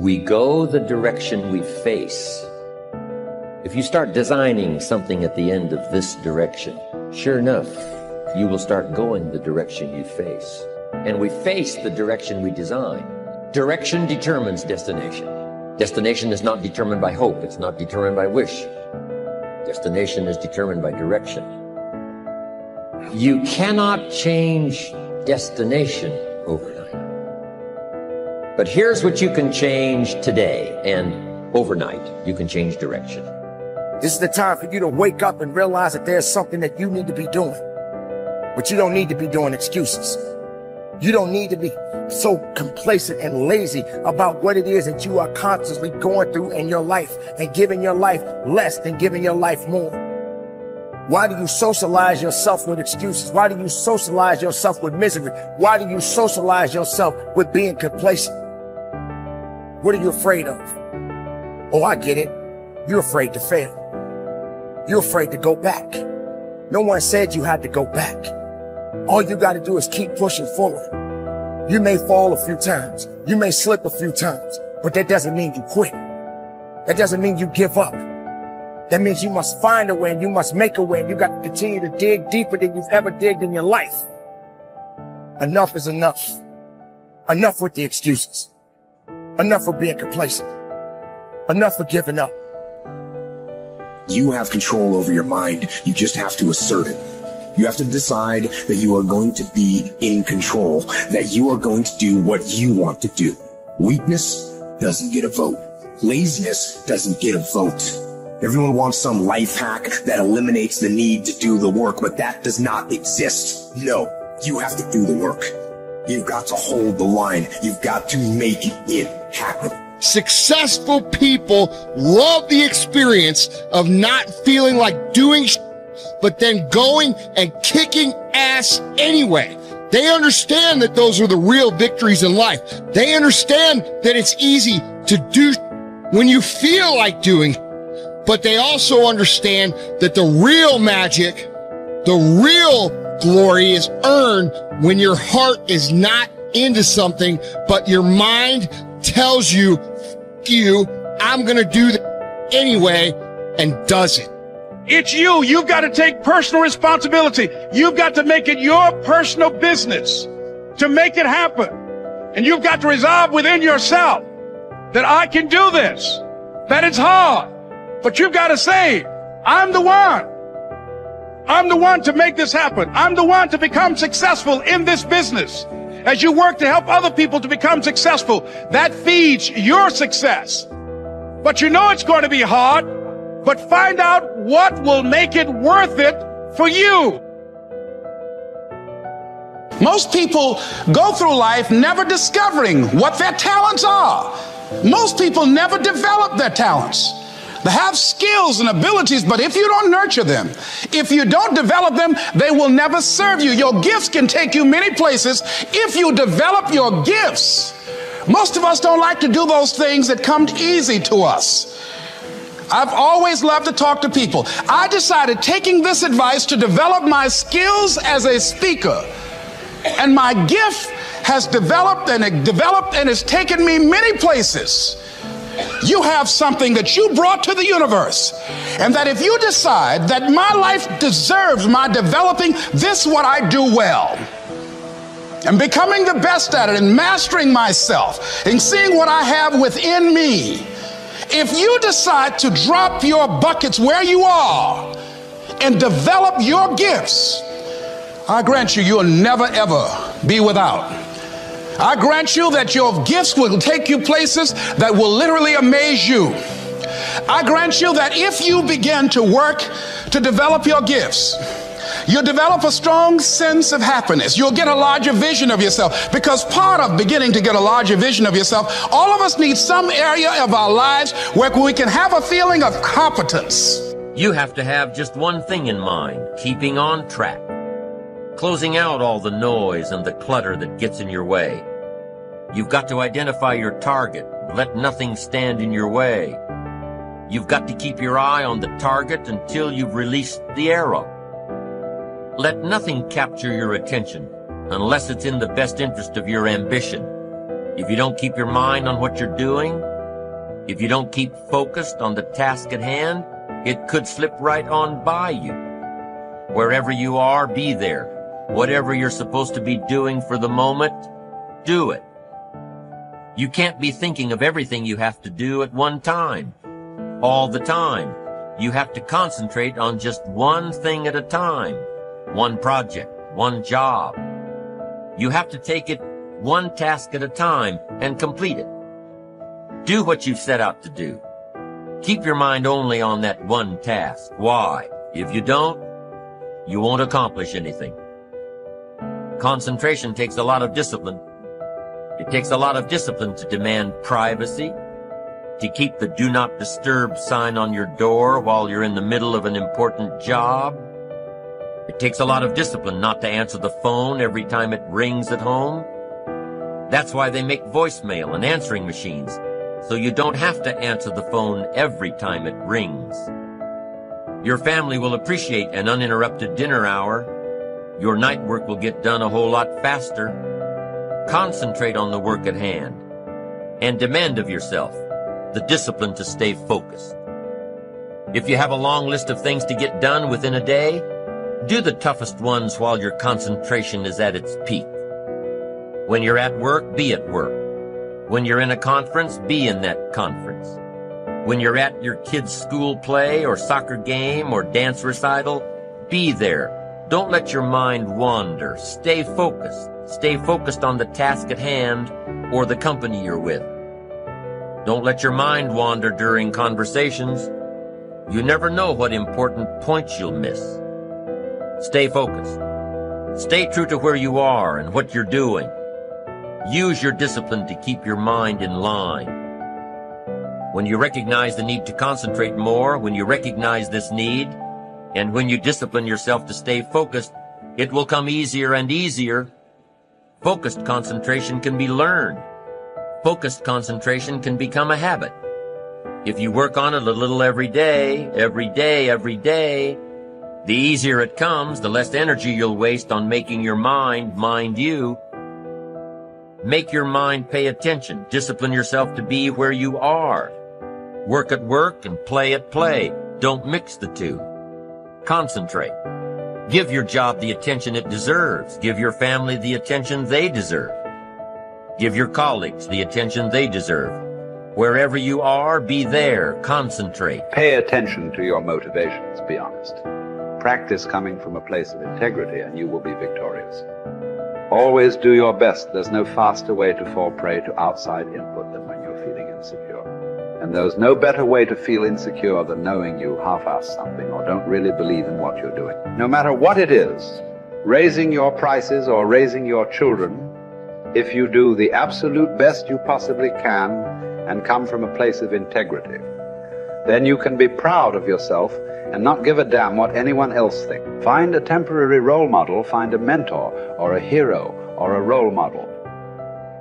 We go the direction we face. If you start designing something at the end of this direction, sure enough, you will start going the direction you face. And we face the direction we design. Direction determines destination. Destination is not determined by hope. It's not determined by wish. Destination is determined by direction. You cannot change destination overnight. But here's what you can change today, and overnight, you can change direction. This is the time for you to wake up and realize that there's something that you need to be doing. But you don't need to be doing excuses. You don't need to be so complacent and lazy about what it is that you are constantly going through in your life and giving your life less than giving your life more. Why do you socialize yourself with excuses? Why do you socialize yourself with misery? Why do you socialize yourself with being complacent? What are you afraid of? Oh, I get it. You're afraid to fail. You're afraid to go back. No one said you had to go back. All you got to do is keep pushing forward. You may fall a few times. You may slip a few times, but that doesn't mean you quit. That doesn't mean you give up. That means you must find a way and you must make a way. And you got to continue to dig deeper than you've ever digged in your life. Enough is enough. Enough with the excuses. Enough for being complacent. Enough for giving up. You have control over your mind. You just have to assert it. You have to decide that you are going to be in control, that you are going to do what you want to do. Weakness doesn't get a vote. Laziness doesn't get a vote. Everyone wants some life hack that eliminates the need to do the work, but that does not exist. No, you have to do the work. You've got to hold the line. You've got to make it happen. Successful people love the experience of not feeling like doing but then going and kicking ass anyway. They understand that those are the real victories in life. They understand that it's easy to do when you feel like doing, but they also understand that the real magic, the real glory is earned when your heart is not into something, but your mind tells you, F you, I'm going to do that anyway, and does it. It's you. You've got to take personal responsibility. You've got to make it your personal business to make it happen. And you've got to resolve within yourself that I can do this, that it's hard, but you've got to say, I'm the one. I'm the one to make this happen. I'm the one to become successful in this business. As you work to help other people to become successful, that feeds your success. But you know it's going to be hard, but find out what will make it worth it for you. Most people go through life never discovering what their talents are. Most people never develop their talents. They have skills and abilities, but if you don't nurture them, if you don't develop them, they will never serve you. Your gifts can take you many places if you develop your gifts. Most of us don't like to do those things that come easy to us. I've always loved to talk to people. I decided, taking this advice, to develop my skills as a speaker. And my gift has developed and has taken me many places. You have something that you brought to the universe, and that if you decide that my life deserves my developing this, what I do well, and becoming the best at it, and mastering myself, and seeing what I have within me, if you decide to drop your buckets where you are and develop your gifts, I grant you, you'll never ever be without. I grant you that your gifts will take you places that will literally amaze you. I grant you that if you begin to work to develop your gifts, you'll develop a strong sense of happiness. You'll get a larger vision of yourself, because part of beginning to get a larger vision of yourself, all of us need some area of our lives where we can have a feeling of competence. You have to have just one thing in mind: keeping on track. Closing out all the noise and the clutter that gets in your way. You've got to identify your target. Let nothing stand in your way. You've got to keep your eye on the target until you've released the arrow. Let nothing capture your attention unless it's in the best interest of your ambition. If you don't keep your mind on what you're doing, If you don't keep focused on the task at hand, it could slip right on by you. Wherever you are, be there. Whatever you're supposed to be doing for the moment, do it. You can't be thinking of everything you have to do at one time, all the time. You have to concentrate on just one thing at a time, one project, one job. You have to take it one task at a time and complete it. Do what you've set out to do. Keep your mind only on that one task. Why? If you don't, you won't accomplish anything. Concentration takes a lot of discipline. It takes a lot of discipline to demand privacy, to keep the do not disturb sign on your door while you're in the middle of an important job. It takes a lot of discipline not to answer the phone every time it rings at home. That's why they make voicemail and answering machines, so you don't have to answer the phone every time it rings. Your family will appreciate an uninterrupted dinner hour. Your night work will get done a whole lot faster. Concentrate on the work at hand and demand of yourself the discipline to stay focused. If you have a long list of things to get done within a day, do the toughest ones while your concentration is at its peak. When you're at work, be at work. When you're in a conference, be in that conference. When you're at your kid's school play or soccer game or dance recital, be there. Don't let your mind wander. Stay focused. Stay focused on the task at hand or the company you're with. Don't let your mind wander during conversations. You never know what important points you'll miss. Stay focused. Stay true to where you are and what you're doing. Use your discipline to keep your mind in line. When you recognize the need to concentrate more, when you recognize this need, and when you discipline yourself to stay focused, it will come easier and easier. Focused concentration can be learned. Focused concentration can become a habit. If you work on it a little every day, the easier it comes, the less energy you'll waste on making your mind mind you. Make your mind pay attention. Discipline yourself to be where you are. Work at work and play at play. Don't mix the two. Concentrate. Give your job the attention it deserves. Give your family the attention they deserve. Give your colleagues the attention they deserve. Wherever you are, be there. Concentrate. Pay attention to your motivations, be honest. Practice coming from a place of integrity and you will be victorious. Always do your best. There's no faster way to fall prey to outside input than when you're feeling insecure. And there's no better way to feel insecure than knowing you half-ass something or don't really believe in what you're doing. No matter what it is, raising your prices or raising your children, if you do the absolute best you possibly can and come from a place of integrity, then you can be proud of yourself and not give a damn what anyone else thinks. Find a temporary role model, find a mentor or a hero or a role model.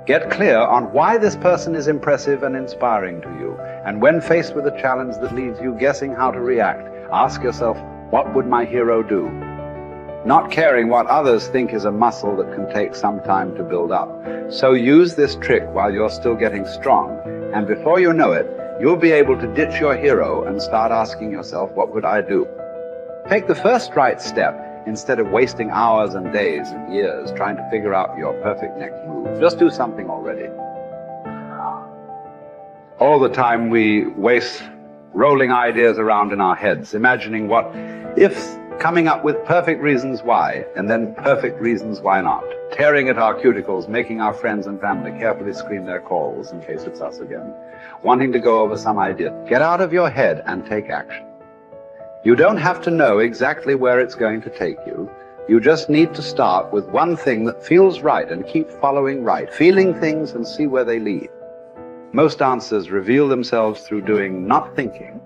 Get clear on why this person is impressive and inspiring to you. And when faced with a challenge that leaves you guessing how to react, ask yourself, what would my hero do? Not caring what others think is a muscle that can take some time to build up. So use this trick while you're still getting strong, and before you know it, you'll be able to ditch your hero and start asking yourself, what would I do? Take the first right step instead of wasting hours and days and years trying to figure out your perfect next move. Just do something already. All the time we waste rolling ideas around in our heads, imagining what ifs, coming up with perfect reasons why, and then perfect reasons why not. Tearing at our cuticles, making our friends and family carefully screen their calls in case it's us again. Wanting to go over some idea. Get out of your head and take action. You don't have to know exactly where it's going to take you. You just need to start with one thing that feels right and keep following right, feeling things and see where they lead. Most answers reveal themselves through doing, not thinking.